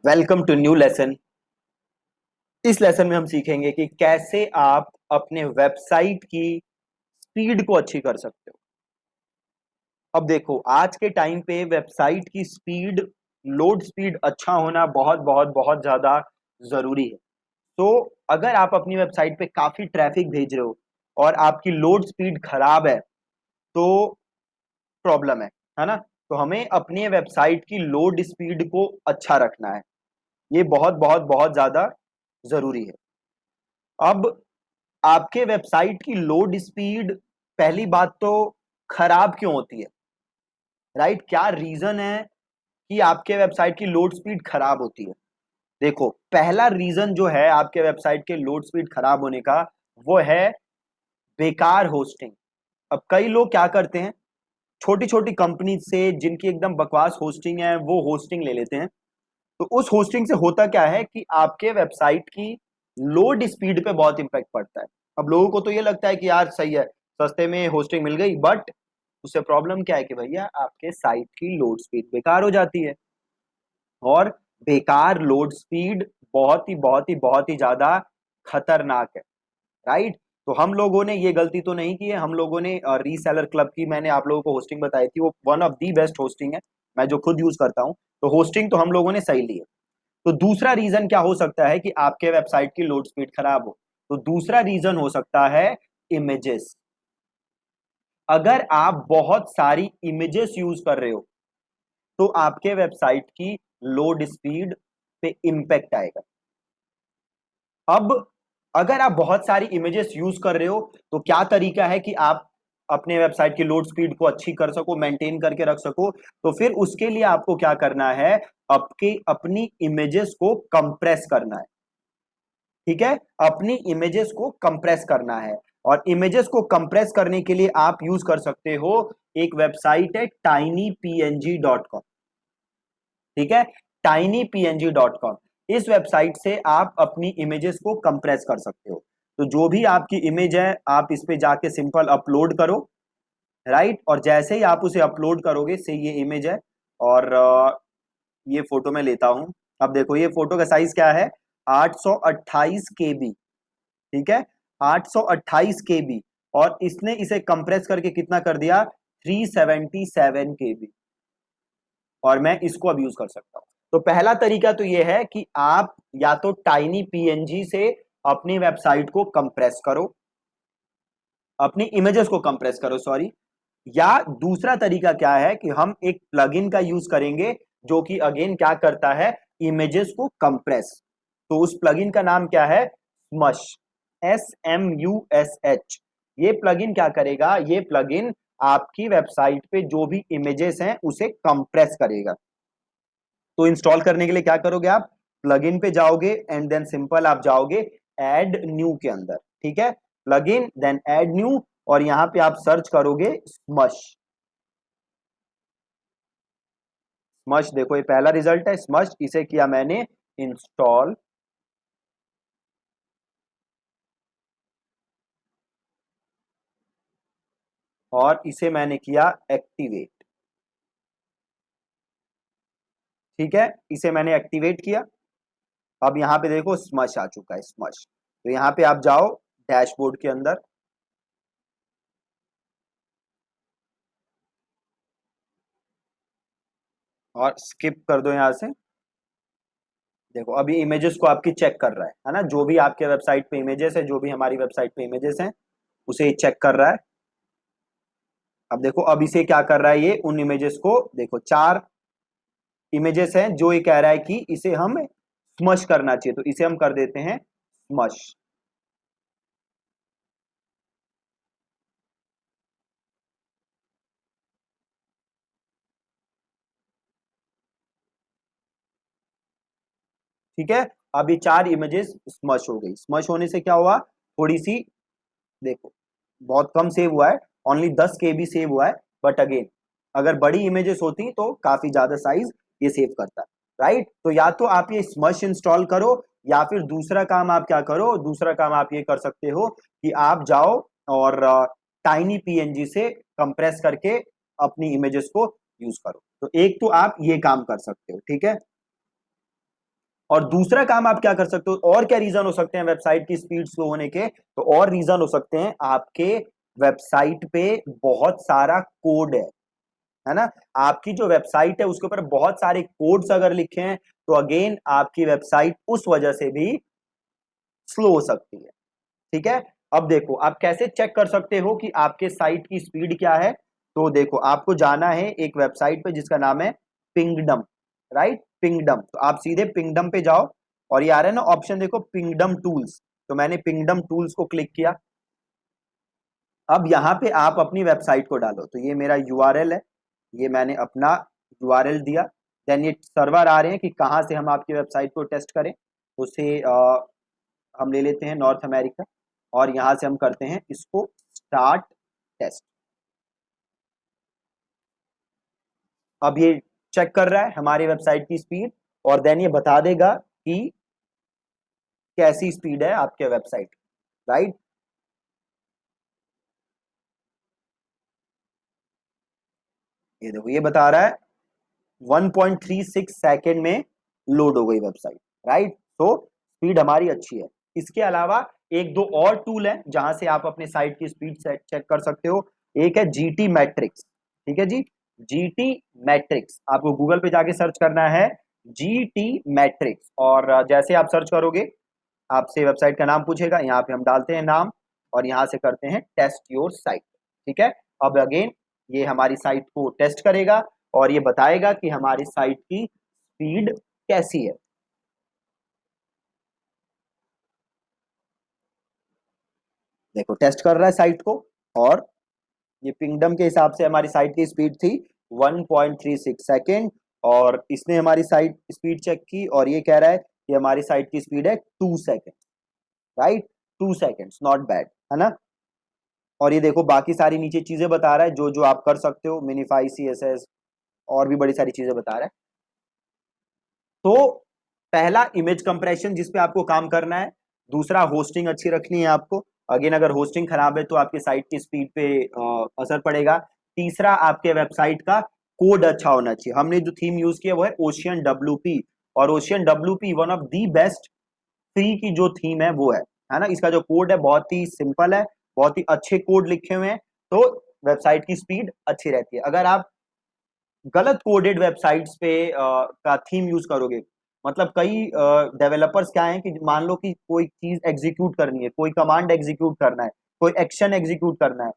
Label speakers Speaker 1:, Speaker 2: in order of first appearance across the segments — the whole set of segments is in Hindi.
Speaker 1: Welcome to new lesson. इस लेसन में हम सीखेंगे कि कैसे आप अपने वेबसाइट की स्पीड को अच्छी कर सकते हो। अब देखो, आज के टाइम पे वेबसाइट की स्पीड, लोड स्पीड अच्छा होना बहुत बहुत बहुत ज्यादा जरूरी है। तो अगर आप अपनी वेबसाइट पे काफी ट्रैफिक भेज रहे हो और आपकी लोड स्पीड खराब है तो प्रॉब्लम है ना। तो हमें अपनी वेबसाइट की लोड स्पीड को अच्छा रखना है। ये बहुत बहुत बहुत ज्यादा जरूरी है। अब आपके वेबसाइट की लोड स्पीड, पहली बात तो खराब क्यों होती है, राइट? क्या रीजन है कि आपके वेबसाइट की लोड स्पीड खराब होती है? देखो, पहला रीजन जो है आपके वेबसाइट के लोड स्पीड खराब होने का, वो है बेकार होस्टिंग। अब कई लोग क्या करते हैं, छोटी छोटी कंपनी से जिनकी एकदम बकवास होस्टिंग है वो होस्टिंग ले लेते हैं। तो उस होस्टिंग से होता क्या है कि आपके वेबसाइट की लोड स्पीड पे बहुत इंपैक्ट पड़ता है। अब लोगों को तो ये लगता है कि यार सही है, सस्ते में होस्टिंग मिल गई, बट उससे प्रॉब्लम क्या है कि भैया आपके साइट की लोड स्पीड बेकार हो जाती है। और बेकार लोड स्पीड बहुत ही ज्यादा खतरनाक है, राइट? तो हम लोगों ने ये गलती तो नहीं की है। हम लोगों ने रीसेलर क्लब की, मैंने आप लोगों को होस्टिंग बताई थी, वो one of the best hosting है, मैं जो खुद यूज करता हूं। तो होस्टिंग तो हम लोगों ने सही ली है। तो दूसरा रीजन क्या हो सकता है कि आपके वेबसाइट की लोड स्पीड खराब हो? तो दूसरा रीजन हो सकता है इमेजेस। अगर आप बहुत सारी इमेजेस यूज कर रहे हो तो आपके वेबसाइट की लोड स्पीड पे इंपैक्ट आएगा। अब अगर आप बहुत सारी इमेजेस यूज कर रहे हो तो क्या तरीका है कि आप अपने वेबसाइट की लोड स्पीड को अच्छी कर सको, मेंटेन करके रख सको? तो फिर उसके लिए आपको क्या करना है, आपके अपनी इमेजेस को कंप्रेस करना है। ठीक है, अपनी इमेजेस को कंप्रेस करना है। और इमेजेस को कंप्रेस करने के लिए आप यूज कर सकते हो, एक वेबसाइट है tinypng.com। ठीक है, tinypng.com। इस वेबसाइट से आप अपनी इमेजेस को कंप्रेस कर सकते हो। तो जो भी आपकी इमेज है आप इस पे जाके सिंपल अपलोड करो, राइट? और जैसे ही आप उसे अपलोड करोगे, से ये इमेज है और ये फोटो मैं लेता हूं। अब देखो, ये फोटो का साइज क्या है, 828 KB। ठीक है, 828 KB। और इसने इसे कंप्रेस करके कितना कर दिया, 377 KB। और मैं इसको अब यूज कर सकता हूं। तो पहला तरीका तो ये है कि आप या तो टाइनी पीएनजी से अपनी वेबसाइट को कंप्रेस करो, अपनी इमेजेस को कंप्रेस करो, सॉरी। या दूसरा तरीका क्या है कि हम एक प्लगइन का यूज करेंगे जो कि अगेन क्या करता है, इमेजेस को कंप्रेस। तो उस प्लगइन का नाम क्या है, स्मश, SMUSH। ये प्लगइन क्या करेगा, ये प्लगइन आपकी वेबसाइट पे जो भी इमेजेस हैं उसे कंप्रेस करेगा। तो इंस्टॉल करने के लिए क्या करोगे, आप प्लगइन पे जाओगे एंड देन सिंपल आप जाओगे ऐड न्यू के अंदर। ठीक है, प्लगइन देन ऐड न्यू, और यहां पे आप सर्च करोगे स्मश। स्मश, देखो ये पहला रिजल्ट है स्मश, इसे किया मैंने इंस्टॉल। और इसे मैंने किया एक्टिवेट। ठीक है, इसे मैंने एक्टिवेट किया। अब यहां पे देखो स्मश आ चुका है, स्मश। तो यहां पे आप जाओ डैशबोर्ड के अंदर और स्किप कर दो यहां से। देखो अभी इमेजेस को आपकी चेक कर रहा है ना, जो भी आपके वेबसाइट पे इमेजेस है, जो भी हमारी वेबसाइट पे इमेजेस हैं उसे चेक कर रहा है। अब देखो, अब इसे क्या कर रहा है, ये उन इमेजेस को देखो, 4 इमेजेस हैं जो ये कह रहा है कि इसे हम स्मश करना चाहिए, तो इसे हम कर देते हैं स्मश। ठीक है, अब ये 4 इमेजेस स्मश हो गई। स्मश होने से क्या हुआ, थोड़ी सी, देखो बहुत कम सेव हुआ है, ओनली 10 KB सेव हुआ है। बट अगेन, अगर बड़ी इमेजेस होती तो काफी ज्यादा साइज ये सेव करता, राइट? तो या तो आप ये स्मश इंस्टॉल करो, या फिर दूसरा काम आप क्या करो, दूसरा काम आप ये कर सकते हो कि आप जाओ और टाइनी पीएनजी से कंप्रेस करके अपनी इमेजेस को यूज करो। तो एक तो आप ये काम कर सकते हो, ठीक है। और दूसरा काम आप क्या कर सकते हो, और क्या रीजन हो सकते हैं वेबसाइट की स्पीड स्लो होने के, तो और रीजन हो सकते हैं आपके वेबसाइट पे बहुत सारा कोड है ना। आपकी जो वेबसाइट है उसके ऊपर बहुत सारे कोड्स अगर लिखे हैं तो अगेन आपकी वेबसाइट उस वजह से भी स्लो हो सकती है। ठीक है, अब देखो आप कैसे चेक कर सकते हो कि आपके साइट की स्पीड क्या है। तो देखो आपको जाना है एक वेबसाइट पे जिसका नाम है पिंगडम, राइट, पिंगडम। तो आप सीधे पिंगडम पे जाओ और ये आ रहा है ना ऑप्शन, देखो पिंगडम टूल्स। तो मैंने पिंगडम टूल्स को क्लिक किया। अब यहाँ पे आप अपनी वेबसाइट को डालो। तो ये मेरा यूआरएल है, ये मैंने अपना यूआरएल दिया। देन ये सर्वर आ रहे हैं कि कहाँ से हम आपकी वेबसाइट को टेस्ट करें। तो उसे हम ले लेते हैं नॉर्थ अमेरिका और यहाँ से हम करते हैं इसको स्टार्ट टेस्ट। अब ये चेक कर रहा है हमारी वेबसाइट की स्पीड और देन ये बता देगा कि कैसी स्पीड है आपके वेबसाइट, राइट। ये देखो ये बता रहा है 1.36 सेकेंड में लोड हो गई वेबसाइट, राइट। तो स्पीड हमारी अच्छी है। इसके अलावा एक दो और टूल है जहां से आप अपने साइट की स्पीड चेक कर सकते हो। एक है जीटी मैट्रिक्स, ठीक है जी, जीटी मैट्रिक्स। आपको गूगल पे जाके सर्च करना है जीटी मैट्रिक्स और जैसे आप सर्च करोगे आपसे वेबसाइट का नाम पूछेगा, यहाँ पे हम डालते हैं नाम और यहाँ से करते हैं टेस्ट योर साइट। ठीक है, अब अगेन ये हमारी साइट को टेस्ट करेगा और ये बताएगा कि हमारी साइट की स्पीड कैसी है। देखो टेस्ट कर रहा है साइट को और ये पिंगडम के हिसाब से हमारी साइट की स्पीड थी 1.36 सेकेंड और इसने हमारी साइट स्पीड चेक की और ये कह रहा है कि हमारी साइट की स्पीड है 2 second, right, 2 seconds, not bad, है ना। और ये देखो बाकी सारी नीचे चीजें बता रहा है जो जो आप कर सकते हो, मिनिफाई सीएसएस और भी बड़ी सारी चीजें बता रहा है। तो पहला इमेज कंप्रेशन जिस पे आपको काम करना है, दूसरा होस्टिंग अच्छी रखनी है आपको। अगेन अगर होस्टिंग खराब है तो आपकी साइट की स्पीड पे असर पड़ेगा। तीसरा आपके वेबसाइट का कोड अच्छा होना चाहिए। हमने जो थीम यूज किया वो है ओशियन डब्ल्यूपी और ocean WP one of the best free की जो थीम है वो है ना। इसका जो कोड है बहुत ही सिंपल है, बहुत ही अच्छे कोड लिखे हुए हैं, तो वेबसाइट की स्पीड अच्छी रहती है। अगर आप गलत कोडेड वेबसाइट्स पे का थीम यूज करोगे, मतलब कई डेवलपर्स क्या है कि मान लो कि कोई चीज एग्जीक्यूट करनी है, कोई कमांड एग्जीक्यूट करना है, कोई एक्शन एग्जीक्यूट करना है,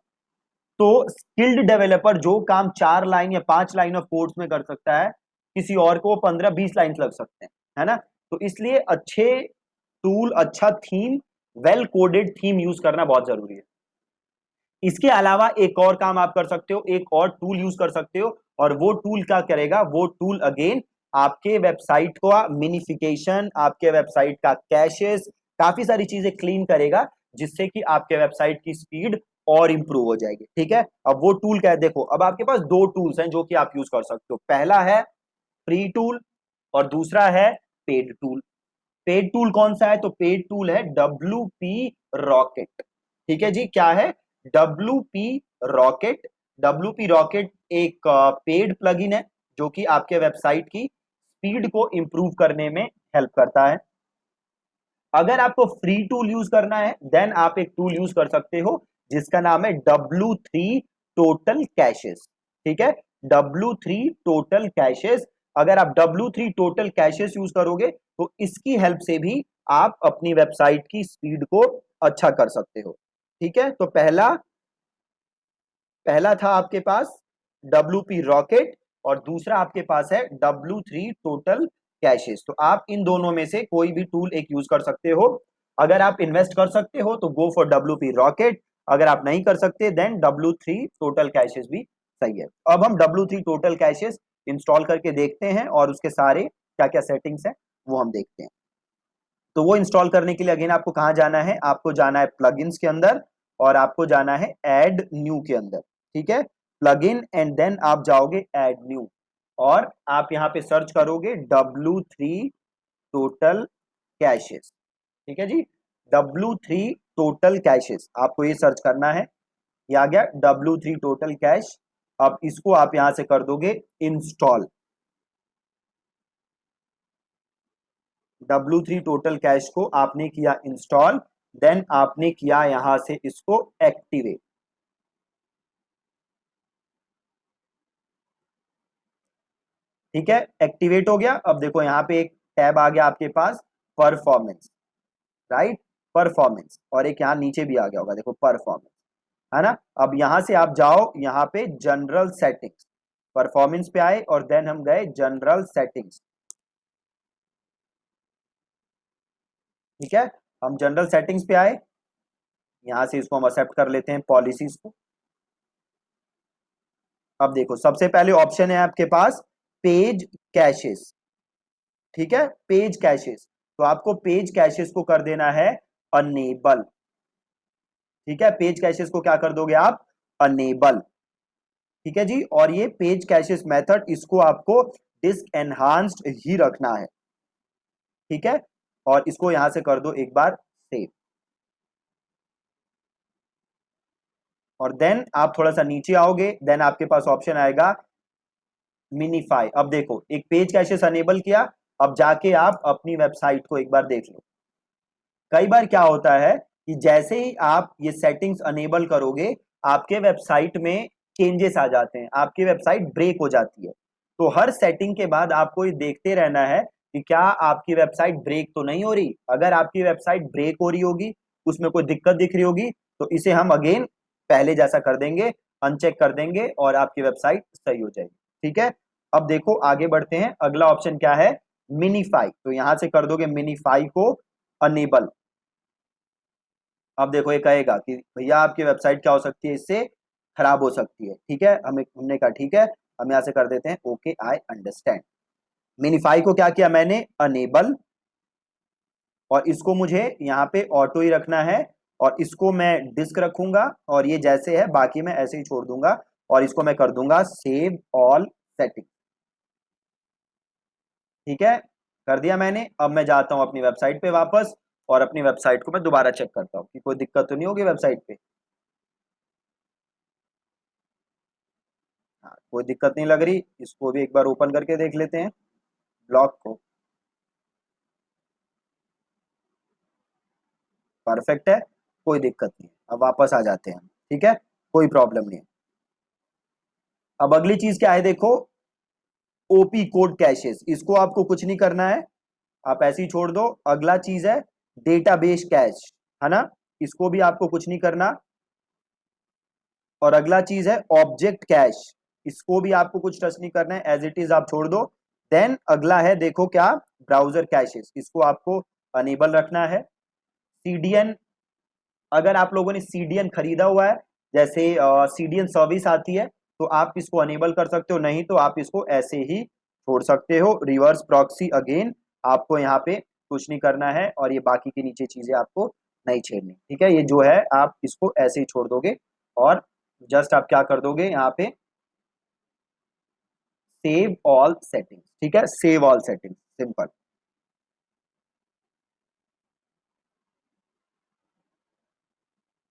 Speaker 1: तो स्किल्ड डेवलपर जो काम 4 लाइन या 5 लाइन ऑफ कोड्स में कर सकता है, किसी और को 15-20 लाइन लग सकते हैं, है ना। तो इसलिए अच्छे टूल, अच्छा theme, well coded theme use करना बहुत जरूरी है। इसके अलावा एक और काम आप कर सकते हो, एक और टूल यूज कर सकते हो और वो टूल क्या करेगा, वो टूल अगेन आपके वेबसाइट को मिनिफिकेशन, आपके वेबसाइट का कैशेस, काफी सारी चीजें क्लीन करेगा जिससे कि आपके वेबसाइट की स्पीड और इंप्रूव हो जाएगी। ठीक है, अब वो टूल क्या है, देखो अब आपके पास दो टूल्स हैं जो कि आप यूज कर सकते हो। पहला है फ्री टूल और दूसरा है पेड टूल। पेड टूल कौन सा है, तो पेड टूल है WP रॉकेट। ठीक है जी, क्या है, WP रॉकेट। WP रॉकेट एक पेड प्लगइन है जो कि आपके वेबसाइट की स्पीड को इंप्रूव करने में हेल्प करता है। अगर आपको फ्री टूल यूज करना है देन आप एक टूल यूज कर सकते हो जिसका नाम है W3 टोटल कैशेस। ठीक है, W3 टोटल कैशेस। अगर आप W3 टोटल कैशेस यूज करोगे तो इसकी हेल्प से भी आप अपनी वेबसाइट की स्पीड को अच्छा कर सकते हो। ठीक है, तो पहला पहला था आपके पास WP रॉकेट और दूसरा आपके पास है W3 टोटल कैशेस। तो आप इन दोनों में से कोई भी टूल एक यूज कर सकते हो। अगर आप इन्वेस्ट कर सकते हो तो गो फॉर WP रॉकेट, अगर आप नहीं कर सकते देन W3 टोटल कैशेस भी सही है। अब हम W3 टोटल कैशेस इंस्टॉल करके देखते हैं और उसके सारे क्या क्या सेटिंग्स हैं वो हम देखते हैं। तो वो इंस्टॉल करने के लिए अगेन आपको कहां जाना है, आपको जाना है प्लगइन्स के अंदर और आपको जाना है ऐड न्यू के अंदर। ठीक है, प्लगइन एंड देन आप जाओगे ऐड न्यू और आप यहां पे सर्च करोगे W3 टोटल कैशेस। ठीक है जी, W3 टोटल कैशेस आपको ये सर्च करना है। ये आ गया W3 टोटल कैश। अब इसको आप यहां से कर दोगे इंस्टॉल। W3 टोटल कैश को आपने किया इंस्टॉल, देन आपने किया यहां से इसको एक्टिवेट। ठीक है, एक्टिवेट हो गया। अब देखो यहाँ पे एक टैब आ गया आपके पास, परफॉर्मेंस, राइट, परफॉर्मेंस, और एक यहाँ नीचे भी आ गया होगा, देखो परफॉर्मेंस, है ना। अब यहां से आप जाओ यहाँ पे जनरल सेटिंग्स, परफॉर्मेंस पे आए और देन हम गए जनरल सेटिंग्स। ठीक है, हम जनरल सेटिंग्स पे आए, यहां से इसको हम एक्सेप्ट कर लेते हैं पॉलिसीज को। अब देखो सबसे पहले ऑप्शन है आपके पास पेज कैशेस। ठीक है, पेज कैशेस, तो आपको पेज कैशेस को कर देना है अनेबल। ठीक है, पेज कैशेस को क्या कर दोगे आप, अनेबल। ठीक है जी, और ये पेज कैशेस मेथड इसको आपको डिस्क एनहांस्ड ही रखना है। ठीक है, और इसको यहां से कर दो एक बार सेव, और देन आप थोड़ा सा नीचे आओगे, देन आपके पास ऑप्शन आएगा मिनीफाई। अब देखो एक पेज कैशेस अनेबल किया, अब जाके आप अपनी वेबसाइट को एक बार देख लो। कई बार क्या होता है कि जैसे ही आप ये सेटिंग्स अनेबल करोगे, आपके वेबसाइट में चेंजेस आ जाते हैं, आपकी वेबसाइट ब्रेक हो जाती है। तो हर सेटिंग के बाद आपको ये देखते रहना है कि क्या आपकी वेबसाइट ब्रेक तो नहीं हो रही। अगर आपकी वेबसाइट ब्रेक हो रही होगी, उसमें कोई दिक्कत दिख रही होगी, तो इसे हम अगेन पहले जैसा कर देंगे, अनचेक कर देंगे और आपकी वेबसाइट सही हो जाएगी। ठीक है, अब देखो आगे बढ़ते हैं, अगला ऑप्शन क्या है, मिनीफाई। तो यहां से कर दोगे मिनीफाई को अनेबल। अब देखो ये कहेगा कि भैया आपकी वेबसाइट क्या हो सकती है, इससे खराब हो सकती है। ठीक है, हमने कहा ठीक है, हम यहां से कर देते हैं ओके आई अंडरस्टैंड। मिनीफाई को क्या किया मैंने, अनेबल, और इसको मुझे यहाँ पे ऑटो ही रखना है, और इसको मैं डिस्क रखूंगा, और ये जैसे है बाकी मैं ऐसे ही छोड़ दूंगा, और इसको मैं कर दूंगा सेव ऑल सेटिंग। ठीक है, कर दिया मैंने। अब मैं जाता हूं अपनी वेबसाइट पे वापस, और अपनी वेबसाइट को मैं दोबारा चेक करता हूँ कि कोई दिक्कत तो नहीं होगी वेबसाइट पे। हाँ, कोई दिक्कत नहीं लग रही, इसको भी एक बार ओपन करके देख लेते हैं ब्लॉग को। परफेक्ट है, कोई दिक्कत नहीं है। अब वापस आ जाते हैं हम, ठीक है, कोई प्रॉब्लम नहीं है। अब अगली चीज क्या है देखो, ओपी कोड कैशेस, इसको आपको कुछ नहीं करना है, आप ऐसे ही छोड़ दो। अगला चीज है डेटाबेस कैश, है ना, इसको भी आपको कुछ नहीं करना। और अगला चीज है ऑब्जेक्ट कैश, इसको भी आपको कुछ टच नहीं करना है, एज इट इज आप छोड़ दो। देन अगला है देखो क्या, ब्राउजर कैशेस, इसको आपको अनेबल रखना है। सीडीएन, अगर आप लोगों ने सीडीएन खरीदा हुआ है, जैसे सीडीएन सर्विस आती है, तो आप इसको अनेबल कर सकते हो, नहीं तो आप इसको ऐसे ही छोड़ सकते हो। रिवर्स प्रॉक्सी अगेन आपको यहाँ पे कुछ नहीं करना है, और ये बाकी की नीचे चीजें आपको नहीं छेड़नी। ठीक है, ये जो है आप इसको ऐसे ही छोड़ दोगे, और जस्ट आप क्या कर दोगे यहाँ पे सेव ऑल सेटिंग्स। ठीक है, सेव ऑल सेटिंग्स, सिंपल।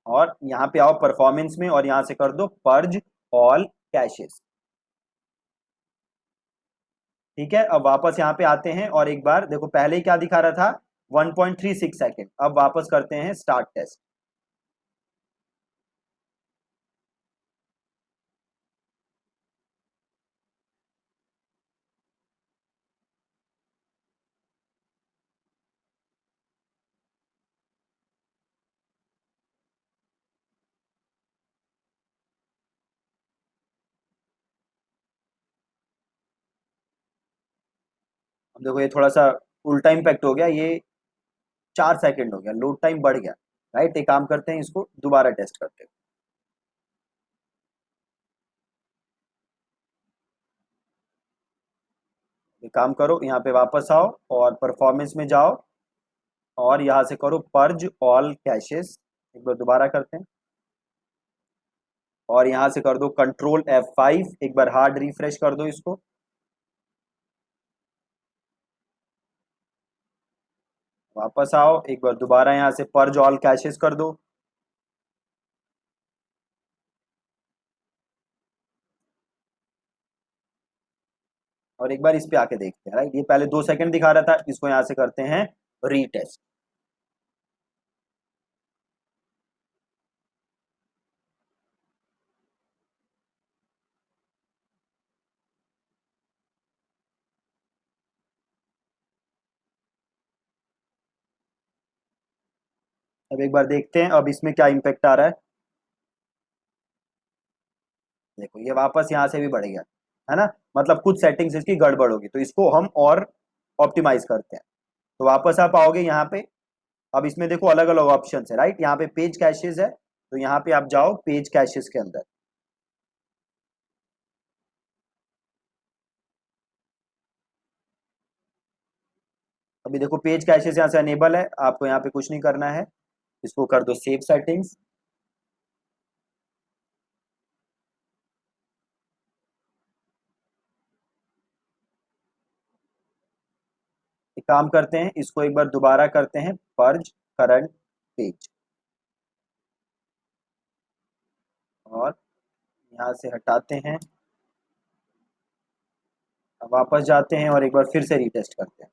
Speaker 1: और यहाँ पे आओ परफॉर्मेंस में, और यहाँ से कर दो पर्ज ऑल कैशेस। ठीक है, अब वापस यहाँ पे आते हैं, और एक बार देखो पहले ही क्या दिखा रहा था, 1.36 सेकेंड। अब वापस करते हैं स्टार्ट टेस्ट। अब देखो ये थोड़ा सा उल्टा इम्पैक्ट हो गया, ये 4 सेकेंड हो गया, लोड टाइम बढ़ गया। राइट, एक काम करते हैं, इसको दोबारा टेस्ट करते हैं। एक काम करो, यहाँ पे वापस आओ और परफॉर्मेंस में जाओ, और यहाँ से करो पर्ज ऑल कैशेस। एक बार दोबारा करते हैं, और यहाँ से कर दो कंट्रोल F5, एक बार हार्ड रिफ्रेश कर दो इसको। वापस आओ, एक बार दोबारा यहाँ से पर्ज ऑल कैशेस कर दो। और एक बार इस पे आके देखते हैं, राइट। ये पहले 2 सेकंड दिखा रहा था, इसको यहां से करते हैं रीटेस्ट। अब एक बार देखते हैं अब इसमें क्या इम्पेक्ट आ रहा है। देखो ये वापस यहाँ से भी बढ़ गया, है ना। मतलब कुछ सेटिंग्स इसकी गड़बड़ होगी, तो इसको हम और ऑप्टिमाइज करते हैं। तो वापस आप आओगे यहाँ पे। अब इसमें देखो अलग अलग ऑप्शन है, राइट। यहाँ पे पेज कैशेज है, तो यहाँ पे आप जाओ पेज कैशेज के अंदर। अभी देखो पेज कैशेज यहाँ से अनेबल है, आपको यहाँ पे कुछ नहीं करना है, इसको कर दो सेव सेटिंग्स। एक काम करते हैं, इसको एक बार दोबारा करते हैं, पर्ज करंट पेज, और यहाँ से हटाते हैं। अब वापस जाते हैं और एक बार फिर से रीटेस्ट करते हैं।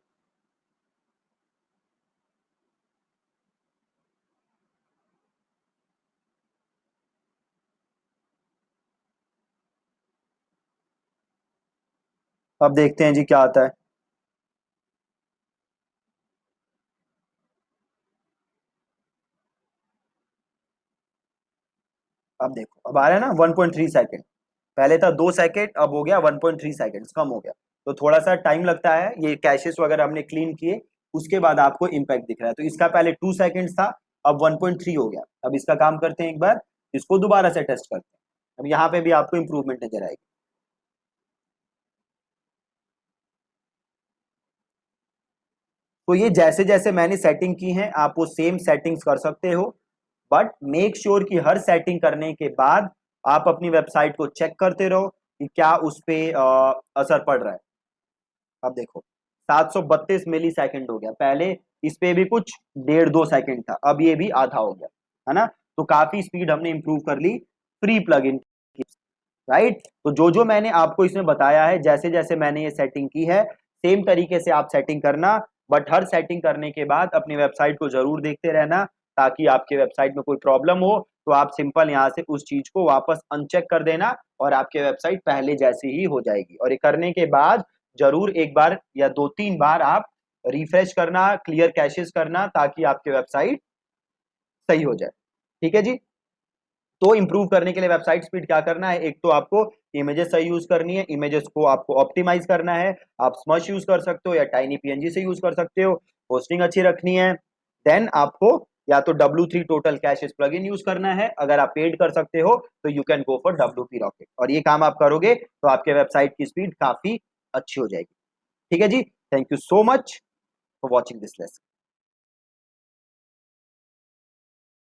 Speaker 1: अब देखते हैं जी क्या आता है। अब देखो अब आ रहा है ना 1.3 सेकेंड, पहले था 2 सेकेंड, अब हो गया 1.3 सेकेंड, कम हो गया। तो थोड़ा सा टाइम लगता है, ये कैशेस वगैरह हमने क्लीन किए उसके बाद आपको इम्पैक्ट दिख रहा है। तो इसका पहले 2 सेकेंड था, अब 1.3 हो गया। अब इसका काम करते हैं, एक बार इसको दोबारा से टेस्ट करते हैं। अब यहाँ पे भी आपको इंप्रूवमेंट नजर आएगी। तो ये जैसे जैसे मैंने सेटिंग की है आप वो सेम सेटिंग्स कर सकते हो, बट मेक श्योर कि हर सेटिंग करने के बाद आप अपनी वेबसाइट को चेक करते रहो कि क्या उस पर असर पड़ रहा है। अब देखो 732 मिली सेकेंड हो गया, पहले इस पे भी कुछ 1.5-2 सेकेंड था, अब ये भी आधा हो गया, है ना। तो काफी स्पीड हमने इंप्रूव कर ली फ्री प्लगइन की, राइट। तो जो जो मैंने आपको इसमें बताया है, जैसे जैसे मैंने ये सेटिंग की है सेम तरीके से आप सेटिंग करना, बट हर सेटिंग करने के बाद अपनी वेबसाइट को जरूर देखते रहना, ताकि आपके वेबसाइट में कोई प्रॉब्लम हो तो आप सिंपल यहाँ से उस चीज को वापस अनचेक कर देना और आपके वेबसाइट पहले जैसी ही हो जाएगी। और ये करने के बाद जरूर एक बार या 2-3 बार आप रिफ्रेश करना, क्लियर कैशेस करना, ताकि आपके वेबसाइट सही हो जाए। ठीक है जी। तो इंप्रूव करने के लिए वेबसाइट स्पीड क्या करना है, एक तो आपको इमेजेस सही यूज करनी है, इमेजेस को आपको ऑप्टिमाइज करना है। आप स्मश यूज कर सकते हो या टाइनी पीएनजी से यूज कर सकते हो, होस्टिंग अच्छी रखनी है। देन आपको या तो W3 total caches plugin use करना है, अगर आप पेड कर सकते हो तो you can go for WP rocket, और ये काम आप करोगे तो आपके वेबसाइट की स्पीड काफी अच्छी हो जाएगी। ठीक है जी। Thank you so much for watching this lesson.